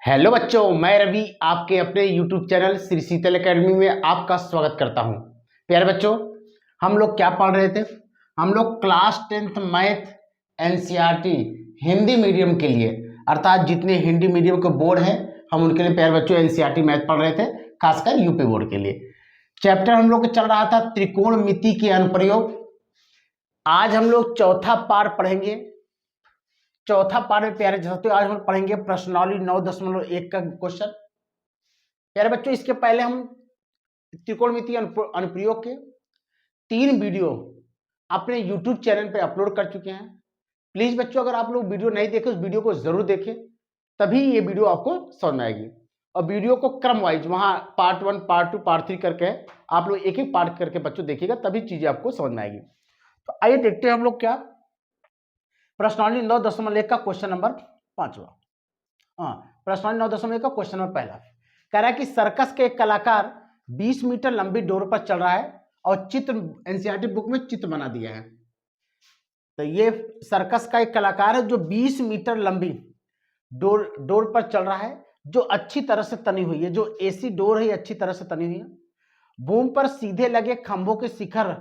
Hello बच्चों, मैं रवि आपके अपने यूट्यूब चैनल श्री शीतल एकेडमी में आपका स्वागत करता हूं। प्यारे बच्चों, हम लोग क्या पढ़ रहे थे? हम लोग class 10th math NCERT Hindi medium के लिए, अर्थात जितने हिंदी मीडियम के बोर्ड हैं हम उनके लिए प्यारे बच्चों एनसीईआरटी मैथ पढ़ रहे थे, खासकर यूपी बोर्ड के लिए। चैप्टर हम लोग को चल रहा था त्रिकोणमिति के अनुप्रयोग। आज हम लोग चौथा पार्ट पढ़ेंगे। चौथा पार्ट में प्यारे दोस्तों आज हम पढ़ेंगे प्रश्नावली 9.1 का क्वेश्चन। प्यारे बच्चों, इसके पहले हम त्रिकोणमिति अनुप्रयोग के 3 वीडियो अपने YouTube चैनल पे अपलोड कर चुके हैं। प्लीज बच्चों, अगर आप लोग वीडियो नहीं देखे उस वीडियो को जरूर देखें, तभी ये वीडियो आपको समझ में आएगी। और वीडियो को क्रम वाइज वहां पार्ट 1, पार्ट 2, पार्ट 3 करके आप लोग एक एक पार्ट करके बच्चों देखिएगा, तभी चीजें आपको समझ में आएगी। तो आइए देखते हैं हम लोग क्या प्रश्नावली 9.1 का क्वेश्चन नंबर 5वां। प्रश्नावली 9.1 का क्वेश्चन नंबर पहला कह रहा है कि सर्कस के एक कलाकार 20 मीटर लंबी डोर पर चल रहा है और चित्र एनसीईआरटी बुक में चित्र बना दिया है। तो ये सर्कस का एक कलाकार है जो 20 मीटर लंबी डोर पर चल रहा है, जो अच्छी तरह से तनी हुई है। जो एसी डोर है अच्छी तरह से तनी हुई है। भूमि पर सीधे लगे खंभों के शिखर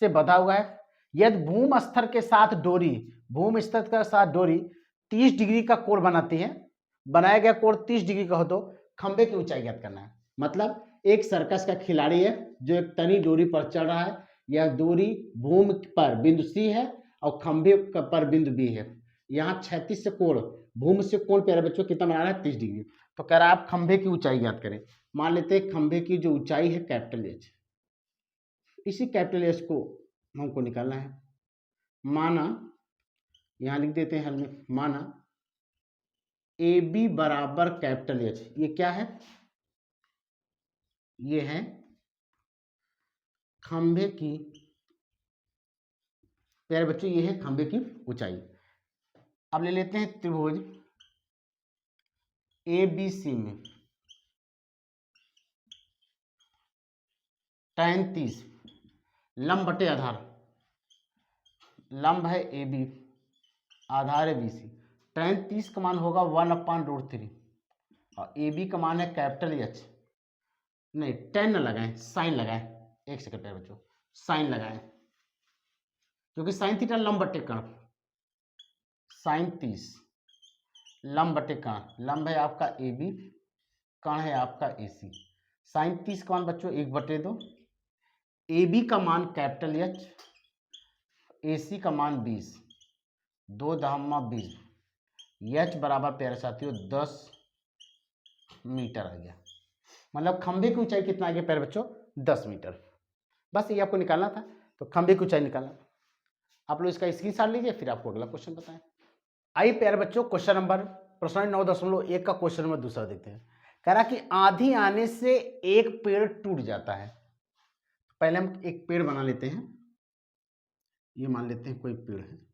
से बंधा हुआ है। यदि भूमि स्तर के साथ डोरी 30 डिग्री का कोण बनाती है, बनाया गया कोण 30 डिग्री का हो तो खंभे की ऊंचाई ज्ञात करना है। मतलब एक सर्कस का खिलाड़ी है जो एक तनी डोरी पर चल रहा है। यह डोरी भूमि पर बिंदु सी है और खंभे पर बिंदु बी है। यहाँ 36 से कोण, भूमि से कोण प्यारे बच्चों कितना बना रहा है? 30 डिग्री। तो कह रहा है आप खंभे की ऊंचाई ज्ञात करें। मान लेते हैं खंभे की जो ऊंचाई है कैपिटल एच, इसी कैपिटल एच को हमको निकालना है। माना, यहां लिख देते हैं हल में, माना ए बी बराबर कैपिटल एच। ये क्या है? ये है खंभे की, प्यारे बच्चों ये है खंभे की ऊंचाई। अब ले लेते हैं त्रिभुज ए बी सी में tan 30 लंब बटे आधार, लंब है ए बी, आधार है बी सी। tan 30 का मान होगा 1/√3 और ए बी का मान है कैपिटल एच। नहीं, tan न लगाएं, साइन लगाएं। एक सेकंड प्यारे बच्चों, साइन लगाएं, क्योंकि साइन थीटा लंब बटे कर्ण, साइन 30 लंब बटे कर्ण। लंब है आपका ए बी, कर्ण है आपका ए सी। साइन 30 का मान बच्चों 1/2, ए बी का मान कैपिटल एच, ए सी का मान 20, 2×20, एच बराबर प्यारे साथियों 10 मीटर आ गया। मतलब खंभे की ऊंचाई कितना आ गया प्यारे बच्चों? 10 मीटर। बस ये आपको निकालना था, तो खंभे की ऊंचाई निकालना था। आप लोग इसका स्क्रीनशॉट लीजिए, फिर आपको अगला क्वेश्चन बताएं। आइए प्यारे बच्चों, क्वेश्चन नंबर प्रश्न 9.1 का क्वेश्चन नंबर दूसरा देखते हैं। कह रहा कि आंधी आने से एक पेड़ टूट जाता है। पहले हम एक पेड़ बना लेते हैं। ये मान लेते हैं कोई पेड़ है,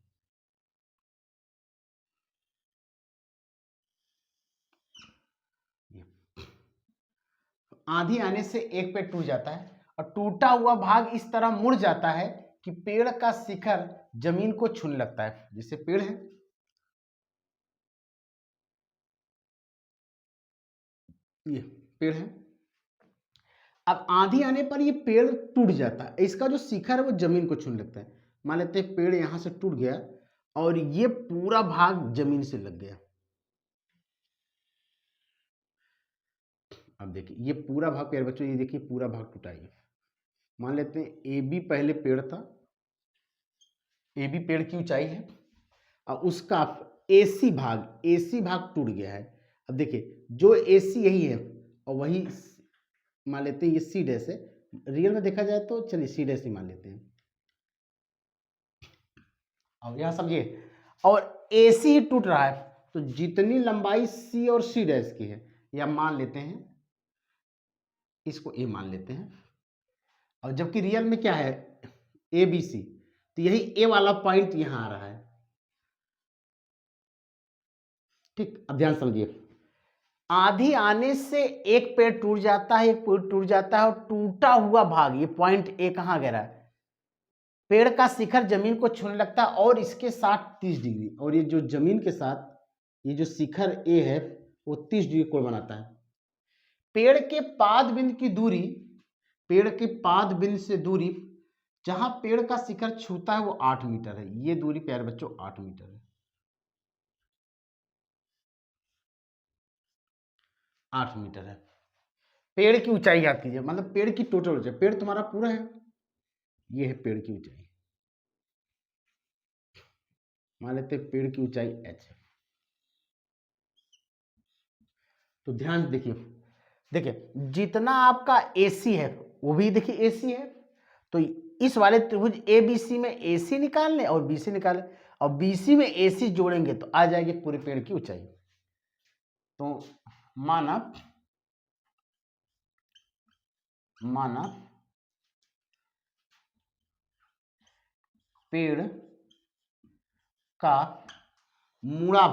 आंधी आने से एक पेड़ टूट जाता है और टूटा हुआ भाग इस तरह मुड़ जाता है कि पेड़ का शिखर जमीन को छूने लगता है। जैसे पेड़ है, ये पेड़ है। अब आंधी आने पर ये पेड़ टूट जाता है, इसका जो शिखर है वो जमीन को छूने लगता है। मान लेते हैं पेड़ यहां से टूट गया और ये पूरा भाग जमीन से लग गया। अब देखिए ये पूरा भाग प्यारे बच्चों, ये देखिए पूरा भाग टूटा है। मान लेते हैं ए बी पहले पेड़ था, ए बी पेड़ की ऊंचाई है और उसका एसी भाग टूट गया है। अब देखिए जो एसी यही है और वही मान लेते हैं ये सी डैश है। रियल में देखा जाए तो चलिए सी डैश ही मान लेते हैं। अब यहां समझिए, और एसी ही टूट रहा है तो जितनी लंबाई सी और सी डैश की है या मान लेते हैं, इसको ए मान लेते हैं। और जबकि रियल में क्या है, ए बी सी, तो यही ए वाला पॉइंट यहां आ रहा है। ठीक, अब ध्यान समझिए, आंधी आने से एक पेड़ टूट जाता है, एक पेड़ टूट जाता है और टूटा हुआ भाग, ये पॉइंट ए कहां गिरा है? पेड़ का शिखर जमीन को छूने लगता है और इसके साथ 30 डिग्री, और ये जो जमीन के साथ ये जो शिखर ए है वो 30 डिग्री कोण बनाता है। पेड़ के पाद बिंदु की दूरी, पेड़ के पाद बिंदु से दूरी जहां पेड़ का शिखर छूता है वो 8 मीटर है। ये दूरी प्यारे बच्चों 8 मीटर है, 8 मीटर है। पेड़ की ऊंचाई याद कीजिए, मतलब पेड़ की टोटल ऊंचाई, पेड़ तुम्हारा पूरा है, ये है पेड़ की ऊंचाई। मान लेते हैं पेड़ की ऊंचाई h है। तो ध्यान देखिए, देखिए जितना आपका AC है वो भी देखिए AC है, तो इस वाले त्रिभुज ABC में AC निकाल लें और BC निकाल लें, और BC में AC जोड़ेंगे तो आ जाएगी पूरे पेड़ की ऊंचाई। तो माना पेड़ का मूड़ा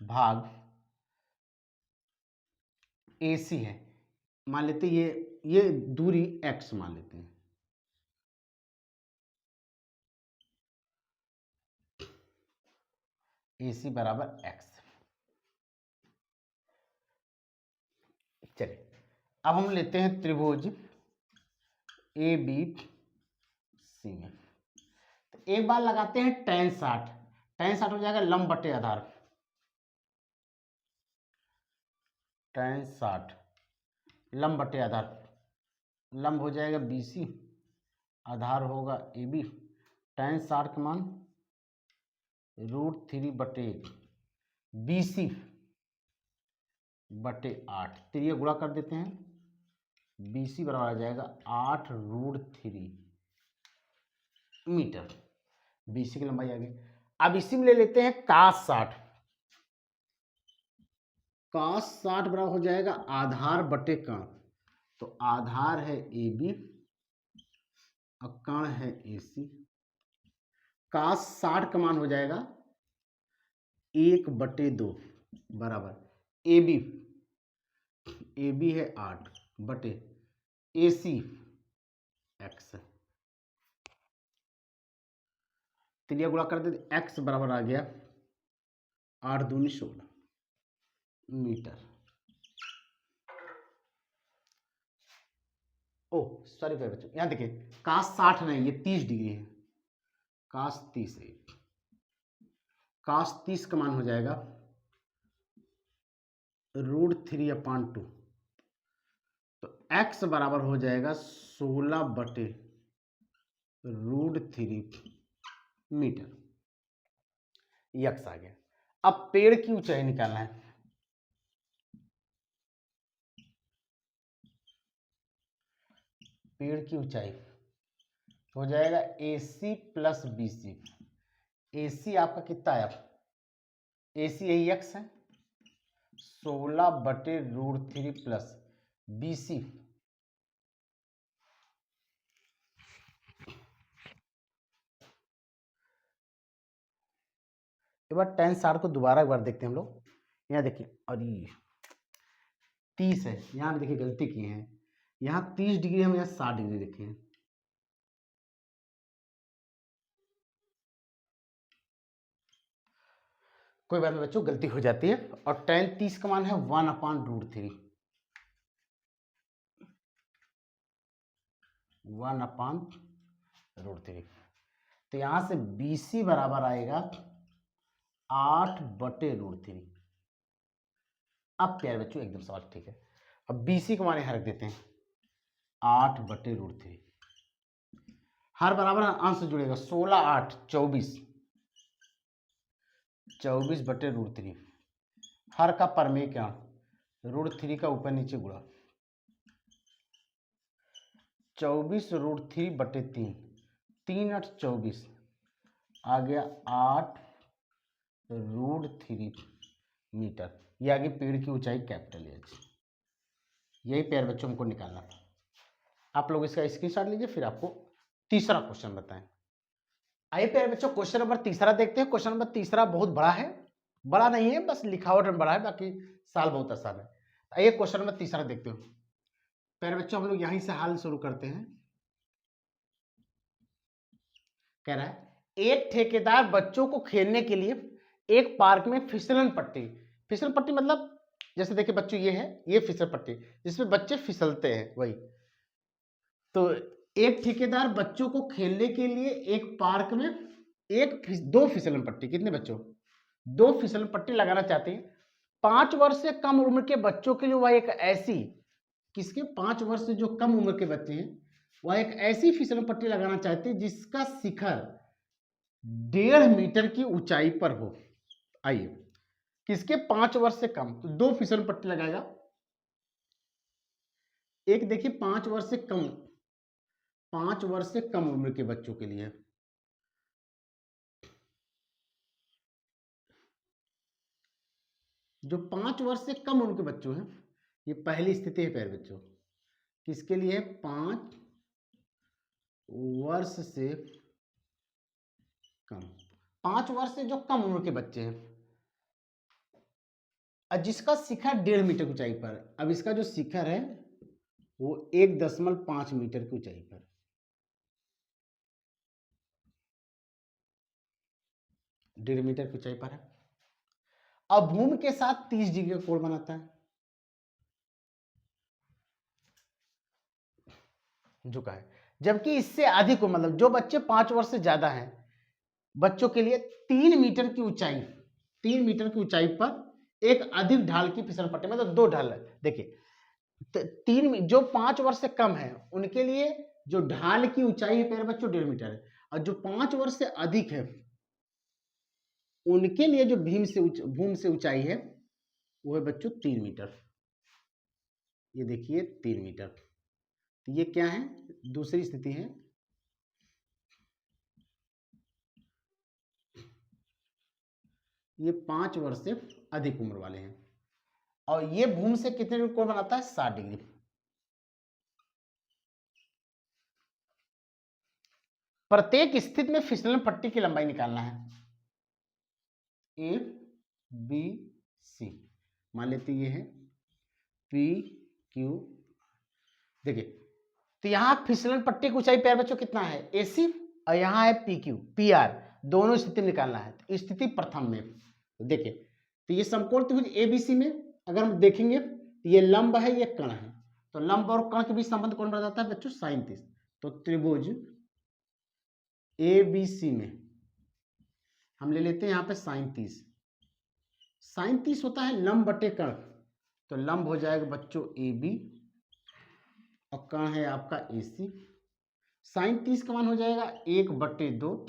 भाग AC है। मान लेते ये दूरी x मान लेते हैं। AC बराबर x। चलिए अब हम लेते हैं त्रिभुज ABC में, तो एक बार लगाते हैं tan 60। tan 60 हो जाएगा लंब बटे आधार, tan 60 लंब बटे आधार, लंब हो जाएगा BC, आधार होगा AB। tan 60 का मान √3 बटे BC बटे 8, त्रिय गुणा कर देते हैं, BC बराबर आ जाएगा 8√3 मीटर। BC की लंबाई आ गई। अब इसी में ले लेते हैं cos 60। cos 60 बराबर हो जाएगा आधार बटे कर्ण, तो आधार है AB और कर्ण है AC। cos 60 का मान हो जाएगा 1/2 बराबर AB है 8 बटे AC x, त्रिया गुणा कर देते, x बराबर आ गया 8 दूनी 16 मीटर। ओ सॉरी बच्चों, यहाँ देखिए cos 60 नहीं, ये 30 डिग्री है, cos 30 है। cos 30 का मान हो जाएगा √3/2, तो x बराबर हो जाएगा 16 बटे √3 मीटर, x आ गया। अब पेड़ की ऊंचाई निकालना है। पेड़ की ऊंचाई हो जाएगा AC प्लस BC। AC आपका कितना है, AC यही x है, 16 बटे √3 प्लस BC एक बार tan 60 को दोबारा एक बार देखते हैं हम लोग। यहाँ देखिए, अरे 30 है, यहाँ पे देखिए गलती किए हैं, यहाँ 30 डिग्री हम यहाँ 60 डिग्री लिखे हैं। कोई बात नहीं बच्चों, गलती हो जाती है। और tan 30 का मान है 1/√3, 1/√3, तो यहाँ से BC बराबर आएगा 8/√3। अब प्यारे बच्चों एकदम सवाल ठीक है। अब BC को मान यहाँ रख देते हैं 8/√3, हर बराबर अंश जुड़ेगा, 16 8 24, 24/√3, हर का परमेय क्या, √3 का ऊपर नीचे गुणा, 24√3 बटे 3, 3 8 24, आ गया 8√3 मीटर। ये आगे पेड़ की ऊंचाई कैपिटल H। यही प्यारे बच्चों हमको निकालना था। आप लोग इसका स्क्रीनशॉट लीजिए, फिर आपको तीसरा क्वेश्चन बताएं। आइए प्यारे बच्चों क्वेश्चन नंबर तीसरा देखते हैं। क्वेश्चन नंबर तीसरा बहुत बड़ा है, बड़ा नहीं है बस लिखावट में बड़ा है, बाकी साल बहुत आसान है। आइए क्वेश्चन नंबर तीसरा देखते हो। प्यारे बच्चों हम लोग यहीं से हल शुरू करते हैं। कह रहा है एक ठेकेदार बच्चों को खेलने के लिए एक पार्क में फिसलन पट्टी मतलब जैसे देखिए बच्चों, ये फिसल पट्टी जिसमें बच्चे फिसलते हैं वही। तो एक ठेकेदार बच्चों को खेलने के लिए एक पार्क में दो फिसलन पट्टी, कितने बच्चों, दो फिसलन पट्टी लगाना चाहते हैं। 5 वर्ष से कम उम्र के बच्चों के लिए वह एक ऐसी, किसके, 5 वर्ष से जो कम उम्र के बच्चे हैं वह एक ऐसी फिसलन पट्टी लगाना चाहते हैं जिसका शिखर 1.5 मीटर की ऊंचाई पर हो। आइए, किसके, 5 वर्ष से कम, तो दो फिसलन पट्टी लगाएगा। एक देखिए 5 वर्ष से कम, 5 वर्ष से कम उम्र के बच्चों के लिए, जो 5 वर्ष से कम उम्र के बच्चों हैं, ये पहली स्थिति है प्यारे बच्चों, किसके लिए, 5 वर्ष से कम, 5 वर्ष से जो कम उम्र के बच्चे हैं, जिसका शिखर 1.5 मीटर की ऊंचाई पर। अब इसका जो शिखर है वो 1.5 मीटर की ऊंचाई पर, 1.5 मीटर की ऊंचाई पर है। अब भूमि के साथ 30 डिग्री का कोण बनाता है, झुका है। जबकि इससे अधिक हो, मतलब जो बच्चे 5 वर्ष से ज्यादा हैं, बच्चों के लिए 3 मीटर की ऊंचाई, 3 मीटर की ऊंचाई पर एक अधिक ढाल की फिसल पट्टी, मतलब 2 ढाल है। देखिए जो 5 वर्ष से कम है उनके लिए जो ढाल की ऊंचाई है प्यारे बच्चों 1.5 मीटर है, और जो 5 वर्ष से अधिक है उनके लिए जो भूमि से ऊंचाई है वो है बच्चों 3 मीटर। ये देखिए 3 मीटर, तो ये क्या है, दूसरी स्थिति है। ये 5 वर्ष से अधिक उम्र वाले हैं, और ये भूमि से कितने डिग्री कोण बनाता है, 60 डिग्री। प्रत्येक स्थिति में फिसलन पट्टी की लंबाई निकालना है, ए बी सी, मान लेते ये है पी क्यू। देखिए तो यहां फिसलन पट्टी की ऊंचाई प्यारे बच्चों कितना है, एसी, और यहां है पी क्यू पी आर, दोनों स्थिति निकालना है। तो स्थिति प्रथम में देखिए, तो ये समकोण त्रिभुज एबीसी में अगर हम देखेंगे तो ये लंब है, ये कण है, तो लंब और कण के बीच संबंध कौन बताता है बच्चों, साइन 30। तो त्रिभुज एबीसी में हम ले लेते हैं यहाँ पे साइन 30, साइन 30 होता है लंब बटे कण, तो लंब हो जाएगा बच्चों ए बी और कण है आपका ए सी। साइन 30 का मान हो जाएगा 1/2,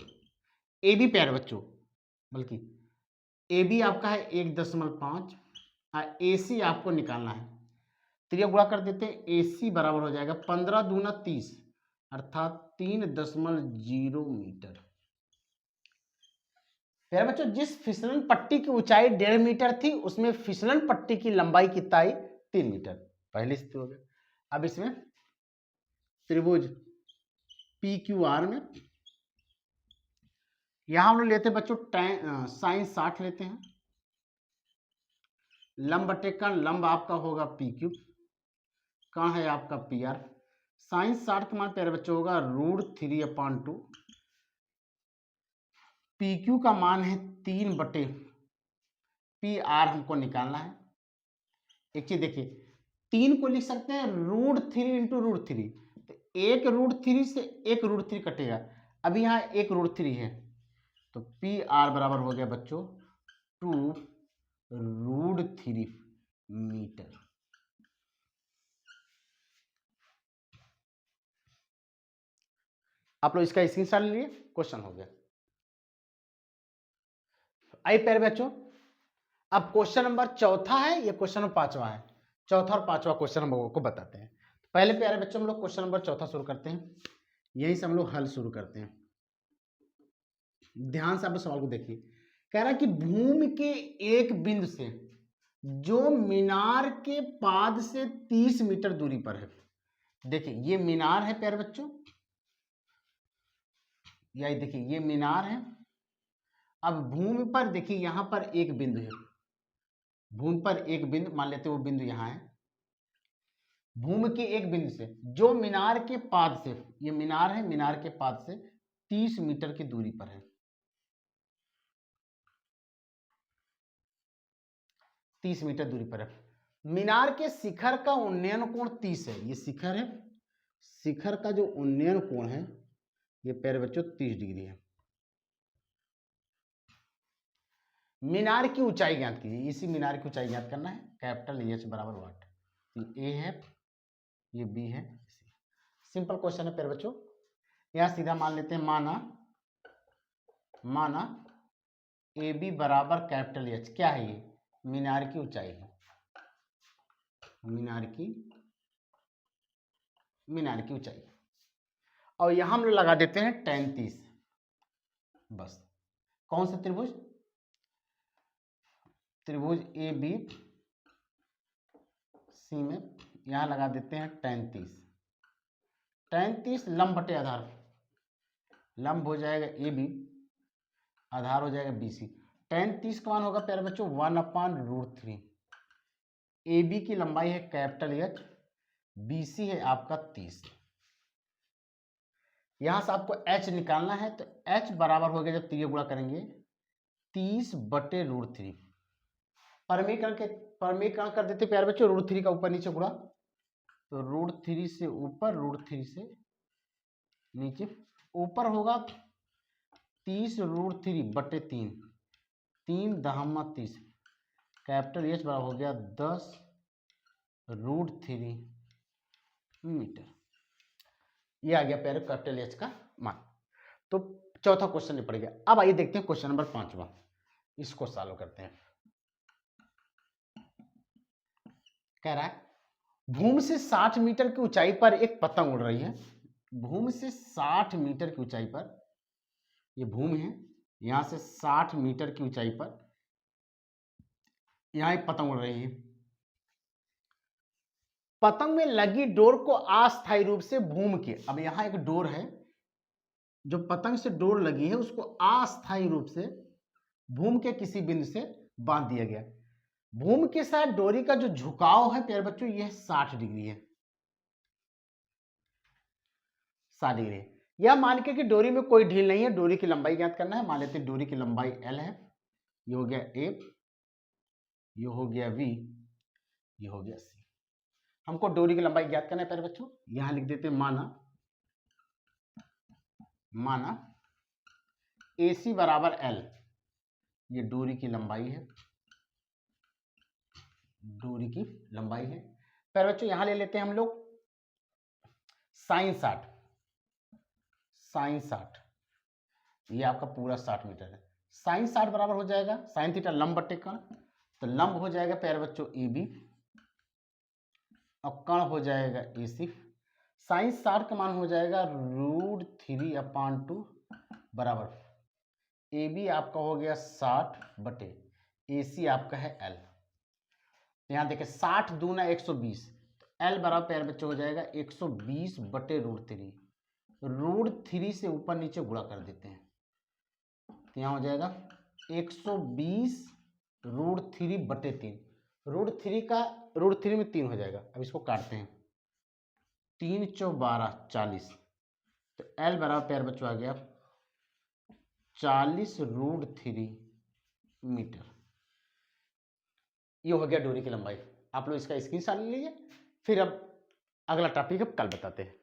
ए बी प्यारे बच्चों, बल्कि ए बी आपका है 1.5 और ए सी आपको निकालना है, तो ये गुणा कर देते हैं, ए सी बराबर हो जाएगा 15 दूना 30 अर्थात 3.0 मीटर। प्यारे बच्चों जिस फिसलन पट्टी की ऊंचाई 1.5 मीटर थी उसमें फिसलन पट्टी की लंबाई कितना आई, 3 मीटर, पहली स्थिति हो गया। अब इसमें त्रिभुज पी क्यू आर में यहां हम लोग लेते हैं बच्चों साइन 60 लेते हैं, लंब बटे कण, लंब आपका होगा पी क्यू, कण है आपका पी आर। साइन 60 का मान प्यारे बच्चों होगा √3/2, पी क्यू का मान है 3/, पी आर हमको निकालना है। एक चीज देखिए, 3 को लिख सकते हैं √3 × √3, तो एक √3 से एक √3 कटेगा, अभी यहाँ एक √3 है, तो पी आर बराबर हो गया बच्चों 2√3 मीटर। आप लोग इसका स्क्रीनशॉट ले लिए, क्वेश्चन हो गया। आइए प्यारे बच्चों, अब क्वेश्चन नंबर चौथा है, ये क्वेश्चन नंबर 5वां है, चौथा और 5वां क्वेश्चन हम लोगों को बताते हैं। पहले प्यारे बच्चों हम लोग क्वेश्चन नंबर चौथा शुरू करते हैं, यहीं से हम लोग हल शुरू करते हैं। ध्यान से आप सवाल को देखिए, कह रहा है कि भूमि के एक बिंदु से जो मीनार के पाद से 30 मीटर दूरी पर है। देखिए ये मीनार है प्यारे बच्चों, यही देखिए ये मीनार है। अब भूमि पर देखिए यहां पर एक बिंदु है, भूमि पर एक बिंदु मान लेते हैं, वो बिंदु यहां है। भूमि के एक बिंदु से जो मीनार के पाद से, ये मीनार है, मीनार के पाद से 30 मीटर की दूरी पर है। 30 मीटर दूरी पर है। मीनार के शिखर का उन्नयन कोण 30 है। ये शिखर है, शिखर का जो उन्नयन कोण है ये प्यारे बच्चों 30 डिग्री है। मीनार की ऊंचाई ज्ञात कीजिए। इसी मीनार की ऊंचाई ज्ञात करना है। कैपिटल एच बराबर वाट। तो ए है, ये बी है, सिंपल क्वेश्चन है प्यारे बच्चों। यहां सीधा मान लेते हैं, माना ए बी बराबर कैपिटल एच। क्या है ये? मीनार की ऊंचाई है, मीनार की ऊंचाई। और यहां हम लोग लगा देते हैं tan 30। बस कौन सा त्रिभुज? त्रिभुज ए बी सी में यहां लगा देते हैं tan 30। tan 30 लंब बटे आधार, लंब हो जाएगा ए बी, आधार हो जाएगा बी सी। tan 30 का मान होगा प्यारे बच्चों 1/√3। ए बी की लंबाई है कैपिटल एच, बी सी है आपका 30। यहां से आपको h निकालना है, तो h बराबर हो गया, जब तीन गुणा करेंगे 30/√3। परमीकरण कर देते प्यारे बच्चों, √3 का ऊपर नीचे गुणा, तो √3 से ऊपर, √3 से नीचे। ऊपर होगा 30√3/3, 3×10⁻30। कैपिटल एच बराबर हो गया 10√3 मीटर। ये आ गया प्यारे कैपिटल एच का मान। तो चौथा क्वेश्चन निपट गया। अब आइए देखते हैं क्वेश्चन नंबर 5वां, इसको सॉल्व करते हैं। कह रहा है भूमि से 60 मीटर की ऊंचाई पर एक पतंग उड़ रही है। भूमि से 60 मीटर की ऊंचाई पर, ये भूमि है, यहां से 60 मीटर की ऊंचाई पर यहां एक पतंग उड़ रही है। पतंग में लगी डोर को अस्थायी रूप से भूमि के, अब यहां एक डोर है, जो पतंग से डोर लगी है उसको अस्थायी रूप से भूमि के किसी बिंदु से बांध दिया गया। भूमि के साथ डोरी का जो झुकाव है प्यारे बच्चों यह 60 डिग्री है, 60 डिग्री है। यह मान के कि डोरी में कोई ढील नहीं है। डोरी की लंबाई ज्ञात करना है। मान लेते हैं डोरी की लंबाई L है, ये हो गया A, ये हो गया V, ये हो गया C। हमको डोरी की लंबाई ज्ञात करना है प्यारे बच्चों। यहां लिख देते हैं माना AC बराबर L, ये डोरी की लंबाई है, डोरी की लंबाई है प्यारे बच्चों। यहां ले लेते हैं हम लोग sin 60, ये आपका पूरा 60 मीटर है। sin 60 बराबर हो जाएगा sin थीटा लंब बटे कण, तो लंब हो जाएगा प्यारे बच्चों AB और कण हो जाएगा AC। sin 60 का मान हो जाएगा √3/2 बराबर AB आपका हो गया 60 बटे AC आपका है L। यहां देखिए 60 दूना 120, तो L बराबर प्यारे बच्चों हो जाएगा 120 बटे √3। √3 से ऊपर नीचे गुणा कर देते हैं, तो यहाँ हो जाएगा 120 √3 बटे 3। √3 में 3 हो जाएगा। अब इसको काटते हैं, 3 × 12 40, तो L बराबर प्यारे बच्चों आ गया 40√3 मीटर। ये हो गया डोरी की लंबाई। आप लोग इसका स्क्रीनशॉट ले लीजिए। फिर अब अगला टॉपिक अब कल बताते हैं।